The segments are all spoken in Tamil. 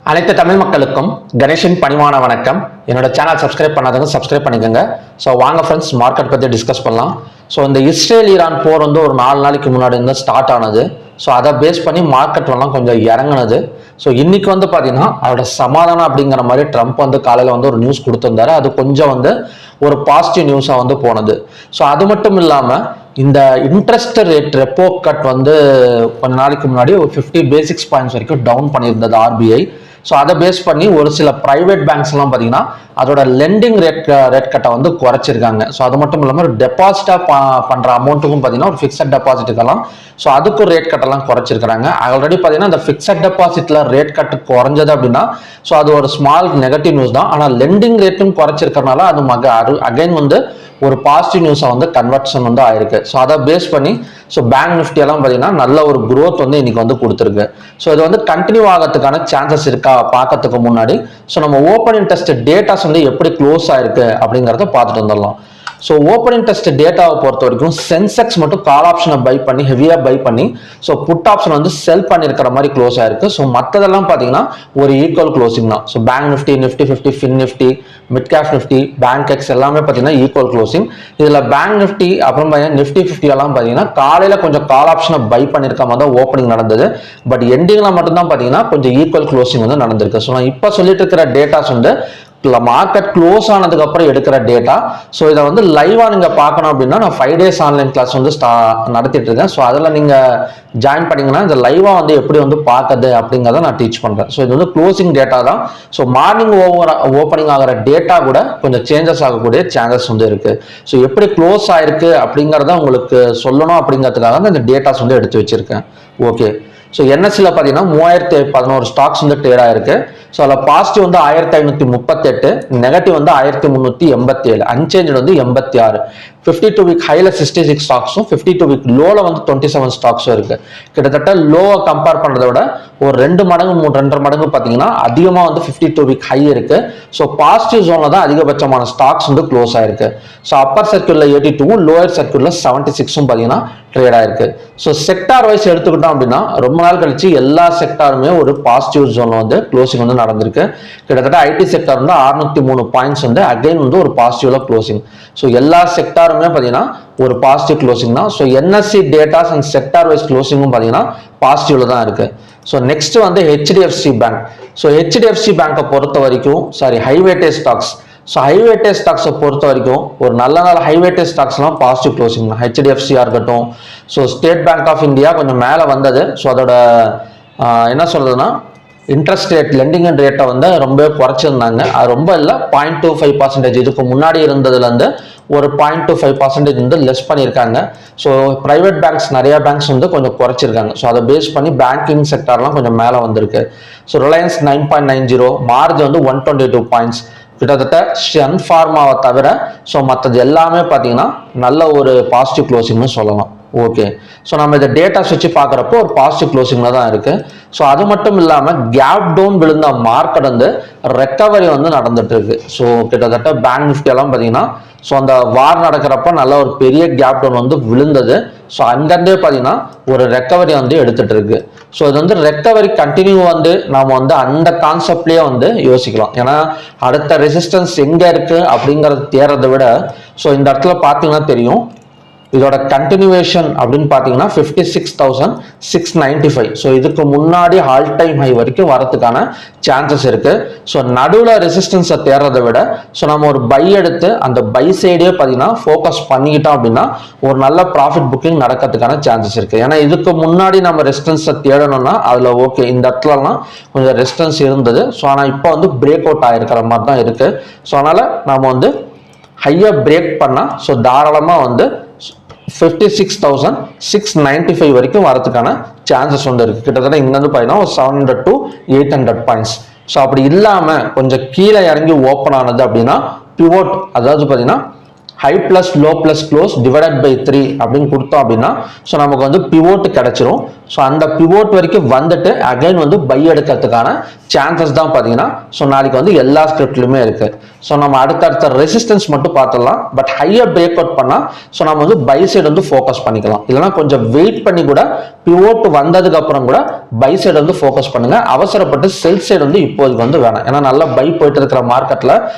அனைத்து தமிழ் மக்களுக்கும் கணேஷின் பணிவான வணக்கம். என்னோட சேனல் சப்ஸ்கிரைப் பண்ணாதவங்க சப்ஸ்கிரைப் பண்ணிக்கோங்க. ஸோ வாங்க ஃப்ரெண்ட்ஸ், மார்க்கெட் பற்றி டிஸ்கஸ் பண்ணலாம். ஸோ இந்த இஸ்ரேல் ஈரான் போர் வந்து ஒரு 4 நாளைக்கு முன்னாடி வந்து ஸ்டார்ட் ஆனது. ஸோ அதை பேஸ் பண்ணி மார்க்கெட் எல்லாம் கொஞ்சம் இறங்குனது. ஸோ இன்னைக்கு வந்து பார்த்தீங்கன்னா அதோட சமாதானம் அப்படிங்கிற மாதிரி ட்ரம்ப் வந்து காலையில் வந்து ஒரு நியூஸ் கொடுத்துருந்தாரு. அது கொஞ்சம் வந்து ஒரு பாசிட்டிவ் நியூஸாக வந்து போனது. ஸோ அது மட்டும் இல்லாமல் இந்த இன்ட்ரெஸ்ட் ரேட் ரெப்போ கட் வந்து கொஞ்ச நாளைக்கு முன்னாடி ஒரு 50 பேசிக்ஸ் பாயிண்ட்ஸ் வரைக்கும் டவுன் பண்ணியிருந்தது ஆர்பிஐ. ஸோ அதை பேஸ் பண்ணி ஒரு சில ப்ரைவேட் பேங்க்ஸ் எல்லாம் பார்த்தீங்கன்னா அதோட லெண்டிங் ரேட் கட்டை வந்து குறைச்சிருக்காங்க. ஸோ அது மட்டும் இல்லாமல் டெபாசிட்டாக பண்ணுற அமௌண்ட்டுக்கும் பார்த்தீங்கன்னா ஒரு ஃபிக்ஸட் டெபாசிட்டுக்கெல்லாம் ஸோ அதுக்கும் ரேட் கட்டெல்லாம் குறைச்சிருக்காங்க. ஆல்ரெடி பார்த்தீங்கன்னா இந்த ஃபிக்ஸட் டெபாசிட்ல ரேட் கட்டு குறைஞ்சது அப்படின்னா ஸோ அது ஒரு ஸ்மால் நெகட்டிவ் நியூஸ் தான். ஆனால் லெண்டிங் ரேட்டும் குறைச்சிருக்கறனால அது அகைன் வந்து ஒரு பாசிட்டிவ் நியூஸாக வந்து கன்வர்ஷன் வந்து ஆயிருக்கு. ஸோ அதை பேஸ் பண்ணி ஸோ பேங்க் நிஃப்டி எல்லாம் பார்த்தீங்கன்னா நல்ல ஒரு growth வந்து இன்னைக்கு வந்து கொடுத்துருக்கு. ஸோ இது வந்து கண்டினியூ ஆகிறதுக்கான சான்சஸ் இருக்கா பார்க்கறதுக்கு முன்னாடி ஸோ நம்ம ஓப்பன் இன்ட்ரெஸ்ட் டேட்டாஸ் வந்து எப்படி க்ளோஸ் ஆயிருக்கு அப்படிங்கிறத பார்த்துட்டு வந்துடலாம். ஸோ ஓப்பன் இன்ட்ரெஸ்ட் டேட்டாவை பொறுத்த வரைக்கும் சென்செக்ஸ் மட்டும் கால் ஆப்ஷனை பை பண்ணி ஹெவியாக பை பண்ணி ஸோ புட் ஆப்ஷன் வந்து செல் பண்ணியிருக்கிற மாதிரி க்ளோஸ் ஆயிருக்கு. ஸோ மற்றதெல்லாம் பார்த்தீங்கன்னா ஒரு ஈக்குவல் க்ளோசிங் தான். So bank Nifty, Nifty 50, fin Nifty, mid cap Nifty, bank X எல்லாமே பார்த்தீங்கன்னா ஈக்குவல் க்ளோசிங். இதில் பேங்க் நிஃப்டி அப்புறம் பார்த்தீங்கன்னா நிஃப்டி 50 எல்லாம் பார்த்தீங்கன்னா காலையில் கொஞ்சம் கால் ஆப்ஷனை பை பண்ணியிருக்க மாதிரி தான் ஓப்பனிங் நடந்தது. பட் எண்டிங்கில் மட்டும்தான் பார்த்தீங்கன்னா கொஞ்சம் ஈக்குவல் க்ளோசிங் வந்து நடந்திருக்கு. ஸோ நான் இப்போ சொல்லிட்டு இருக்கிற டேட்டாஸ் வந்து மார்க்கெட் க்ளோஸ் ஆனதுக்கு அப்புறம் எடுக்கிற டேட்டா. ஸோ இதை வந்து லைவா நீங்க பார்க்கணும் அப்படின்னா நான் 5 days ஆன்லைன் கிளாஸ் வந்து நடத்திட்டு இருக்கேன். ஸோ அதில் நீங்க ஜாயின் பண்ணீங்கன்னா இந்த லைவா வந்து எப்படி வந்து பார்க்குது அப்படிங்கிறத நான் டீச் பண்றேன். ஸோ இது வந்து க்ளோசிங் டேட்டா தான். ஸோ மார்னிங் ஓப்பனிங் ஆகிற டேட்டா கூட கொஞ்சம் சேஞ்சஸ் ஆகக்கூடிய சான்சஸ் வந்து இருக்கு. ஸோ எப்படி க்ளோஸ் ஆயிருக்கு அப்படிங்கிறத உங்களுக்கு சொல்லணும் அப்படிங்கிறதுக்காக தான் இந்த டேட்டாஸ் வந்து எடுத்து வச்சிருக்கேன். ஓகே, ஸோ என்எஸ்சியில் பார்த்தீங்கன்னா 3011 ஸ்டாக்ஸ் வந்து ட்ரேட் ஆயிருக்கு. ஸோ அதில் பாசிட்டிவ் வந்து 1538, நெகட்டிவ் வந்து 1387, அன்சேஞ்ச் வந்து 86. 52 வீக் ஹைல 66 ஸ்டாக்ஸும் 52 வீக் லோல வந்து 27 ஸ்டாக்ஸும் இருக்கு. கிட்டத்தட்ட லோவை கம்பேர் பண்றதை விட ஒரு 2 மடங்கு 2.5 மடங்கு பார்த்தீங்கன்னா அதிகமாக வந்து 52 வீக் ஹை இருக்கு. ஸோ பாசிட்டிவ் ஜோன்ல தான் அதிகபட்சமான ஸ்டாக்ஸ் வந்து க்ளோஸ் ஆயிருக்கு. ஸோ அப்பர் சர்க்கியூல்ல 82, லோயர் சர்க்கியூல்ல 76 பார்த்தீங்கன்னா ட்ரேட் ஆயிருக்கு. ஸோ செக்டார் வைஸ் எடுத்துக்கிட்டோம் அப்படின்னா ரொம்ப நாள் கழிச்சு எல்லா செக்டாருமே ஒரு பாசிட்டிவ் ஜோன்ல வந்து க்ளோசிங் வந்து நடந்திருக்கு. கிட்டத்தட்ட ஐடி செக்டார் வந்து 603 பாயிண்ட்ஸ் வந்து அகைன் வந்து ஒரு பாசிட்டிவ்ல க்ளோசிங். ஸோ எல்லா செக்டாருமே பார்த்தீங்கன்னா ஒரு பாசிட்டிவ் க்ளோசிங் தான். So NSC datas and sector wise க்ளோசிங்கும் பார்த்தீங்கன்னா பாசிட்டிவ்ல தான் இருக்கு. ஸோ நெக்ஸ்ட் வந்து ஹெச்டிஎஃப்சி பேங்க். ஸோ ஹெச்டிஎஃப்சி பேங்கை பொறுத்த வரைக்கும் ஹைவேட்டேஜ் ஸ்டாக்ஸ். ஸோ ஹைவேட்டேஜ் ஸ்டாக்ஸை பொறுத்த வரைக்கும் ஒரு நல்ல ஹைவேட்டேஜ் ஸ்டாக்ஸ்லாம் பாசிட்டிவ் க்ளோசிங் தான். ஹெச்டிஎஃப்சியா இருக்கட்டும், so State Bank of India கொஞ்சம் மேலே வந்தது. ஸோ அதோட என்ன சொல்றதுன்னா இன்ட்ரெஸ்ட் ரேட் லெண்டிங் ரேட்டை வந்து ரொம்ப குறைச்சிருந்தாங்க. அது ரொம்ப இல்லை, 0.25%. இதுக்கு முன்னாடி இருந்ததுலேருந்து ஒரு 0.25% வந்து லெஸ் பண்ணியிருக்காங்க. ஸோ ப்ரைவேட் பேங்க்ஸ் நிறைய பேங்க்ஸ் வந்து கொஞ்சம் குறைச்சிருக்காங்க. ஸோ அதை பேஸ் பண்ணி பேங்கிங் செக்டார்லாம் கொஞ்சம் மேலே வந்திருக்கு. ஸோ ரிலையன்ஸ் 9.90, மார்ஜ் வந்து 122 பாயிண்ட்ஸ். கிட்டத்தட்ட சன் ஃபார்மாவை தவிர ஸோ மற்றது எல்லாமே பார்த்தீங்கன்னா நல்ல ஒரு பாசிட்டிவ் க்ளோசிங்னு சொல்லலாம். ஓகே, ஸோ நம்ம இந்த டேட்டாஸ் வச்சு பார்க்குறப்போ ஒரு பாசிட்டிவ் க்ளோசிங்ல தான் இருக்கு. ஸோ அது மட்டும் இல்லாமல் கேப் டவுன் விழுந்த மார்க்கெட் வந்து ரெக்கவரி வந்து நடந்துட்டு இருக்கு. ஸோ கிட்டத்தட்ட பேங்க் நிஃப்டி எல்லாம் பார்த்தீங்கன்னா ஸோ அந்த வார் நடக்கிறப்ப நல்ல ஒரு பெரிய கேப் டவுன் வந்து விழுந்தது. ஸோ அங்கிருந்தே பார்த்தீங்கன்னா ஒரு ரெக்கவரி வந்து எடுத்துட்டு இருக்கு. ஸோ இது வந்து ரெக்கவரி கண்டினியூ வந்து நாம வந்து அந்த கான்செப்ட்லேயே வந்து யோசிக்கலாம். ஏன்னா அடுத்த ரெசிஸ்டன்ஸ் எங்கே இருக்கு அப்படிங்கிறது தேர்றதை விட ஸோ இந்த இடத்துல பார்த்தீங்கன்னா தெரியும் இதோட கண்டினியூவேஷன் அப்படின்னு பார்த்தீங்கன்னா 56,695. ஸோ இதுக்கு முன்னாடி ஆல் டைம் ஹை வரைக்கும் வரதுக்கான சான்சஸ் இருக்கு. ஸோ நடுவில் ரெசிஸ்டன்ஸை தேர்றதை விட ஸோ நம்ம ஒரு பை எடுத்து அந்த பை சைடே பார்த்தீங்கன்னா ஃபோக்கஸ் பண்ணிக்கிட்டோம் அப்படின்னா ஒரு நல்ல ப்ராஃபிட் புக்கிங் நடக்கிறதுக்கான சான்சஸ் இருக்கு. ஏன்னா இதுக்கு முன்னாடி நம்ம ரெசிஸ்டன்ஸை தேடணும்னா அதில் ஓகே இந்த இடத்துலலாம் கொஞ்சம் ரெசிஸ்டன்ஸ் இருந்தது. ஸோ ஆனால் இப்போ வந்து பிரேக் அவுட் ஆகிருக்கிற மாதிரி தான் இருக்கு. ஸோ அதனால நம்ம வந்து ஹையாக பிரேக் பண்ணால் ஸோ தாராளமாக வந்து 56,695 வரைக்கும் வரதுக்கான சான்சஸ் வந்து இருக்கு. கிட்டத்தட்ட இங்க வந்து பார்த்தீங்கன்னா ஒரு 700 to 800 பாயிண்ட்ஸ். ஸோ அப்படி இல்லாம கொஞ்சம் கீழே இறங்கி ஓப்பன் ஆனது அப்படின்னா பிவோட், அதாவது பார்த்தீங்கன்னா high plus low plus close divided by 3 அப்படின்னு கொடுத்தோம் அப்படின்னா ஸோ நமக்கு வந்து பிவோட் கிடைச்சிரும். ஸோ அந்த பிவோட் வரைக்கும் வந்துட்டு அகைன் வந்து பை எடுக்கிறதுக்கான சான்சஸ் தான் பார்த்தீங்கன்னா ஸோ நாளைக்கு வந்து எல்லா ஸ்கிரிப்ட்லையுமே இருக்கு. ஸோ நம்ம அடுத்தடுத்த ரெசிஸ்டன்ஸ் மட்டும் பார்த்துடலாம். பட் ஹையர் பிரேக் அவுட் பண்ணால் ஸோ நம்ம வந்து பை சைடு வந்து ஃபோக்கஸ் பண்ணிக்கலாம். இல்லைனா கொஞ்சம் வெயிட் பண்ணி கூட பிவோட் வந்ததுக்கு அப்புறம் கூட பை சைடு வந்து ஃபோக்கஸ் பண்ணுங்க. அவசரப்பட்டு செல் சைடு வந்து இப்போதைக்கு வந்து வேணாம். ஏன்னா நல்லா பை போயிட்டு இருக்கிற மார்க்கெட்ல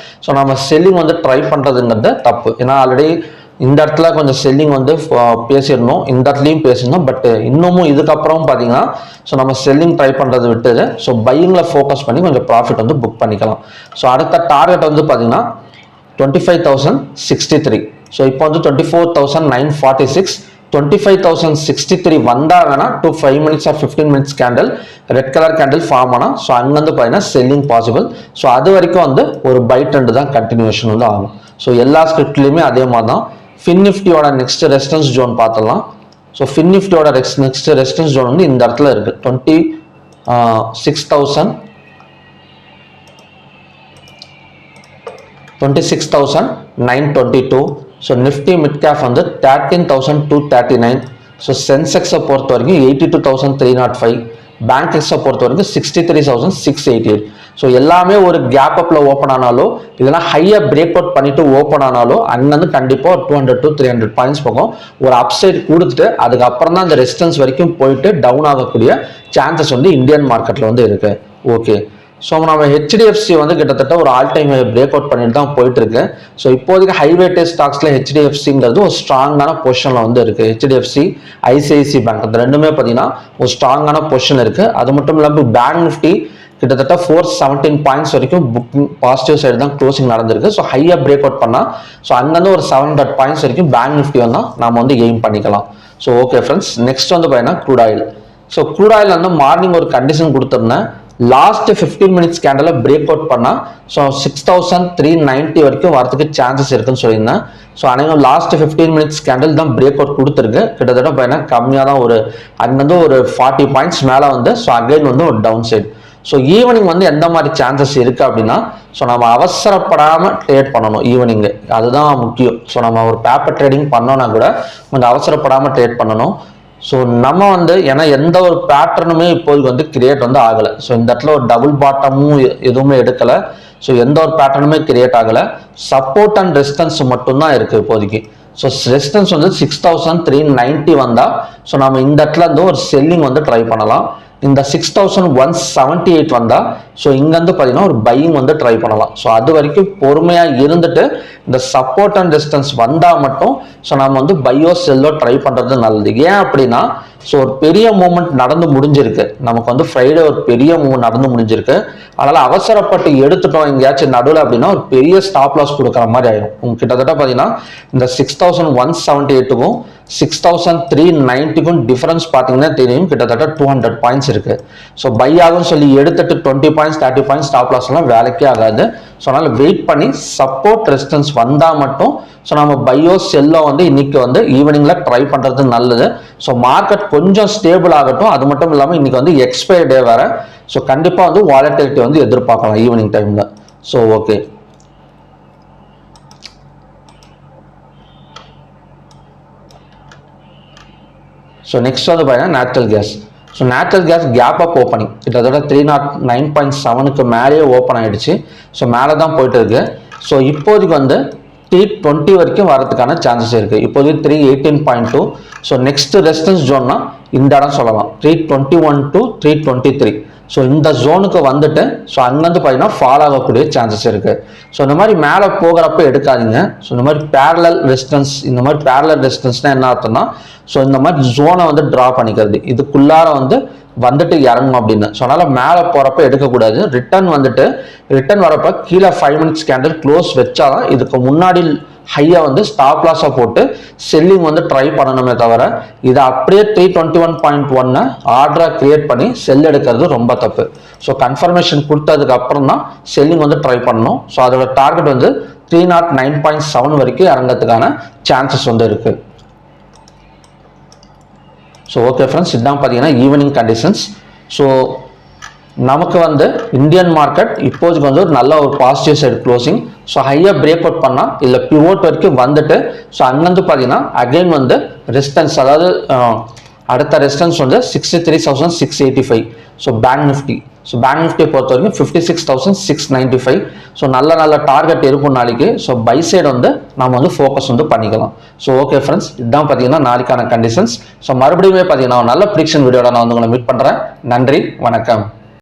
ஸோ நம்ம செல்லிங் வந்து ட்ரை பண்றதுங்கிறது தப்பு. ஏன்னா ஆல்ரெடி இந்த இடத்துல கொஞ்சம் செல்லிங் வந்து பேசிடணும், இந்த இடத்துலையும் பேசணும். பட் இன்னமும் இதுக்கப்புறம் பார்த்தீங்கன்னா ஸோ நம்ம செல்லிங் ட்ரை பண்ணுறது விட்டுது. ஸோ பையிங்கில் ஃபோக்கஸ் பண்ணி கொஞ்சம் ப்ராஃபிட் வந்து புக் பண்ணிக்கலாம். ஸோ அடுத்த டார்கெட் வந்து பார்த்தீங்கன்னா 25,063. ஸோ இப்போ வந்து 24,946. 25,063 வந்தா வேணா to 5 minutes or 15 minutes candle red colour candle form ஆனால் ஸோ அங்கேருந்து பார்த்தீங்கன்னா செல்லிங் பாசிபிள். ஸோ அது வரைக்கும் வந்து ஒரு பை ட்ரெண்ட் தான் கண்டினியூஷன் வந்து ஆகும். ஸோ எல்லா ஸ்கிரிப்ட்லையுமே அதே மாதிரி தான். ஃபின் நிஃப்டியோட நெக்ஸ்ட் ரெசிஸ்டன்ஸ் ஜோன் பார்த்துடலாம். ஸோ ஃபின் நிஃப்டியோட நெக்ஸ்ட் ரெசிஸ்டன்ஸ் ஜோன் வந்து இந்த இடத்துல இருக்கு 26,922. ஸோ நிஃப்டி மிட் கேப் வந்து 13,239. ஸோ சென்செக்ஸை பொறுத்த வரைக்கும் 82,305. பேங்க் எக்ஸை பொறுத்த வரைக்கும் 63,688. ஸோ எல்லாமே ஒரு கேப் அப்ல ஓப்பன் ஆனாலோ இல்லைன்னா ஹையா பிரேக் அவுட் பண்ணிட்டு ஓப்பன் ஆனாலோ அங்கிருந்து கண்டிப்பா 200 to 300 பாயிண்ட்ஸ் பக்கம் ஒரு அப்சைட் கொடுத்துட்டு அதுக்கப்புறம் தான் அந்த ரெசிஸ்டன்ஸ் வரைக்கும் போயிட்டு டவுன் ஆகக்கூடிய சான்சஸ் வந்து இந்தியன் மார்க்கெட்ல வந்து இருக்கு. ஓகே, ஸோ நம்ம ஹெச்டிஎஃப்சி வந்து கிட்டத்தட்ட ஒரு ஆல் டைம் பிரேக் அவுட் பண்ணிட்டு தான் போயிட்டு இருக்கு. ஸோ இப்போதைக்கு ஹைவேட்டேஜ் ஸ்டாக்ஸ்ல ஹெச்டிஎஃப்சிங்கிறது ஒரு ஸ்ட்ராங்கான பொசிஷன்ல வந்து இருக்கு. ஹெச்டிஎஃப்சி, ஐசிஐசி பேங்க் அந்த ரெண்டுமே பார்த்தீங்கன்னா ஒரு ஸ்ட்ராங்கான பொசிஷன் இருக்கு. அது மட்டும் இல்லாமல் பேங்க் நிஃப்டி கிட்டத்தட்ட 417 பாயிண்ட்ஸ் வரைக்கும் புக்கிங் பாசிட்டிவ் சைடு தான் க்ளோசிங் நடந்திருக்கு. ஸோ ஹையா பிரேக் அவுட் பண்ணா ஸோ அங்கேருந்து ஒரு 700 பாயிண்ட்ஸ் வரைக்கும் பேங்க் நிஃப்டி வந்தா நம்ம வந்து எய்ம் பண்ணிக்கலாம். ஸோ ஓகே ஃப்ரெண்ட்ஸ், நெக்ஸ்ட் வந்து பார்த்தீங்கன்னா crude oil. So crude oil வந்து மார்னிங் ஒரு கண்டிஷன் கொடுத்துருந்தேன். Last 15 minutes candle break out பண்ணா ஸோ 6,390 வரைக்கும் வரதுக்கு சான்சஸ் இருக்குன்னு சொல்லியிருந்தேன். ஸோ அனைவரும் லாஸ்ட் 15 மினிட்ஸ் கேண்டில் தான் பிரேக் அவுட் கொடுத்துருக்கு. கிட்டத்தட்ட பார்த்தீங்கன்னா கம்மியாக தான் ஒரு அங்கேருந்து ஒரு 40 பாயிண்ட்ஸ் மேலே வந்து ஸோ அகைன் வந்து ஒரு டவுன் சைடு. ஸோ ஈவினிங் வந்து எந்த மாதிரி சான்சஸ் இருக்கு அப்படின்னா ஸோ நம்ம அவசரப்படாமல் ட்ரேட் பண்ணணும் ஈவினிங்கு, அதுதான் முக்கியம். ஸோ நம்ம ஒரு பேப்பர் ட்ரேடிங் பண்ணோன்னா கூட கொஞ்சம் அவசரப்படாமல் ட்ரேட் பண்ணணும். ஸோ நம்ம வந்து ஏன்னா எந்த ஒரு பேட்டர்னுமே இப்போதைக்கு வந்து கிரியேட் வந்து ஆகலை. ஸோ இந்த இடத்துல ஒரு டபுள் பாட்டமும் எதுவுமே எடுக்கலை. ஸோ எந்த ஒரு பேட்டர்னுமே கிரியேட் ஆகலை. சப்போர்ட் அண்ட் ரெசிஸ்டன்ஸ் மட்டும்தான் இருக்கு இப்போதைக்கு. ஸோ ரெசிஸ்டன்ஸ் வந்து 6,390 வந்தா ஸோ நம்ம இந்த இடத்துல இருந்து ஒரு செல்லிங் வந்து ட்ரை பண்ணலாம். இந்த 6,178 வந்தா ஸோ இங்கேருந்து பார்த்தீங்கன்னா ஒரு பையிங் வந்து ட்ரை பண்ணலாம். ஸோ அது வரைக்கும் பொறுமையாக இருந்துட்டு இந்த சப்போர்ட் அண்ட் ரெசிஸ்டன்ஸ் வந்தால் மட்டும் ஸோ நம்ம வந்து பையோ செல்லோ ட்ரை பண்ணுறது நல்லது. ஏன் அப்படின்னா ஸோ ஒரு பெரிய மூவ்மெண்ட் நடந்து முடிஞ்சிருக்கு, நமக்கு வந்து ஃப்ரைடே ஒரு பெரிய மூவ்மெண்ட் நடந்து முடிஞ்சிருக்கு. அதனால அவசரப்பட்டு எடுத்துட்டோம் எங்கேயாச்சும் நடுவில் அப்படின்னா ஒரு பெரிய ஸ்டாப் லாஸ் கொடுக்குற மாதிரி ஆயிடும். கிட்டத்தட்ட பார்த்தீங்கன்னா இந்த 6,178க்கும் 6,390க்கும் டிஃபரன்ஸ் பார்த்தீங்கன்னா தெரியும், கிட்டத்தட்ட 200 பாயிண்ட்ஸ் இருக்கு. ஸோ பை ஆகும் சொல்லி எடுத்துட்டு 20 பாயிண்ட்ஸ் 30 பாயிண்ட்ஸ் ஸ்டாப் லாஸ் எல்லாம் வேலைக்கே ஆகாது. ஸோ அதனால வெயிட் பண்ணி சப்போர்ட் ரெசிஸ்டன்ஸ் வந்தால் மட்டும் ஸோ நம்ம பையோ செல்லோ வந்து இன்னைக்கு வந்து ஈவினிங்ல ட்ரை பண்றது நல்லது. ஸோ மார்க்கெட் கொஞ்சம் ஸ்டேபிள் ஆகட்டும். அது மட்டும் இல்லாமல் இன்னைக்கு வந்து எக்ஸ்பைரி டே வேற. ஸோ கண்டிப்பா வந்து வாலட்டிலிட்டி வந்து எதிர்பார்க்கலாம் ஈவினிங் டைம்ல. ஸோ ஓகே, ஸோ நெக்ஸ்ட் வந்து பார்த்தீங்கன்னா natural gas. So natural gas gap up opening கிட்டத்தட்ட 309.7க்கு மேலேயே ஓப்பன் ஆயிடுச்சு. ஸோ மேலே தான் போயிட்டு இருக்கு. ஸோ இப்போதைக்கு வந்து 320 வரைக்கும் வரதுக்கான சான்சஸ் இருக்கு. இப்போதைக்கு 318.2. ஸோ நெக்ஸ்ட் ரெசிஸ்டன்ஸ் ஜோன்னா இந்த இடம் சொல்லலாம் 321 to 323. ஸோ இந்த ஜோனுக்கு வந்துட்டு ஸோ அங்கேருந்து பார்த்தீங்கன்னா ஃபால் ஆகக்கூடிய சான்சஸ் இருக்கு. ஸோ இந்த மாதிரி மேலே போகிறப்ப எடுக்காதீங்க. ஸோ இந்த மாதிரி பேரலல் ரெசிஸ்டன்ஸ், இந்த மாதிரி பேரலல் ரெசிஸ்டன்ஸ்னா என்ன அர்த்தம்னா ஸோ இந்த மாதிரி ஜோனை வந்து ட்ரா பண்ணிக்கிறது, இதுக்குள்ளார வந்துட்டு இறங்கணும் அப்படின்னு. ஸோ அதனால மேலே போகிறப்ப எடுக்கக்கூடாது. ரிட்டர்ன் வரப்ப கீழே 5 மினிட்ஸ் கேண்டில் க்ளோஸ் வச்சாதான் இதுக்கு முன்னாடி ஹையா வந்து ஸ்டாப் லாஸை போட்டு செல்லிங் வந்து ட்ரை பண்ணணுமே தவிர இதை அப்படியே 321.1 ஆர்டரா கிரியேட் பண்ணி செல் எடுக்கிறது ரொம்ப தப்பு. ஸோ கன்ஃபர்மேஷன் கொடுத்ததுக்கு அப்புறம் தான் செல்லிங் வந்து ட்ரை பண்ணணும். ஸோ அதோட டார்கெட் வந்து 309.7 வரைக்கும் இறங்கிறதுக்கான சான்சஸ் வந்து இருக்கு. ஸோ ஓகே ஃப்ரெண்ட்ஸ், இதுதான் பார்த்தீங்கன்னா ஈவினிங் கண்டிஷன்ஸ். ஸோ நமக்கு வந்து இந்தியன் மார்க்கெட் இப்போதைக்கு வந்து ஒரு நல்ல ஒரு பாசிட்டிவ் சைடு க்ளோசிங். ஸோ ஹையாக பிரேக் அவுட் பண்ணால் இல்லை பிவோட் வரைக்கும் வந்துட்டு ஸோ அங்கேருந்து பார்த்தீங்கன்னா அகைன் வந்து ரெசிஸ்டன்ஸ், அதாவது அடுத்த ரெசிஸ்டன்ஸ் வந்து 63,685. ஸோ பேங்க் நிஃப்டியை பொறுத்த வரைக்கும் 56,695. ஸோ நல்ல டார்கெட் இருக்கும் நாளைக்கு. ஸோ பை சைடு வந்து நம்ம வந்து ஃபோக்கஸ் வந்து பண்ணிக்கலாம். ஸோ ஓகே ஃப்ரெண்ட்ஸ், இதுதான் பார்த்தீங்கன்னா நாளைக்கான கண்டிஷன்ஸ். ஸோ மறுபடியும் பார்த்தீங்கன்னா நல்ல ப்ரிடிக்ஷன் வீடியோட நான் வந்து உங்களை மீட் பண்ணுறேன். நன்றி, வணக்கம்.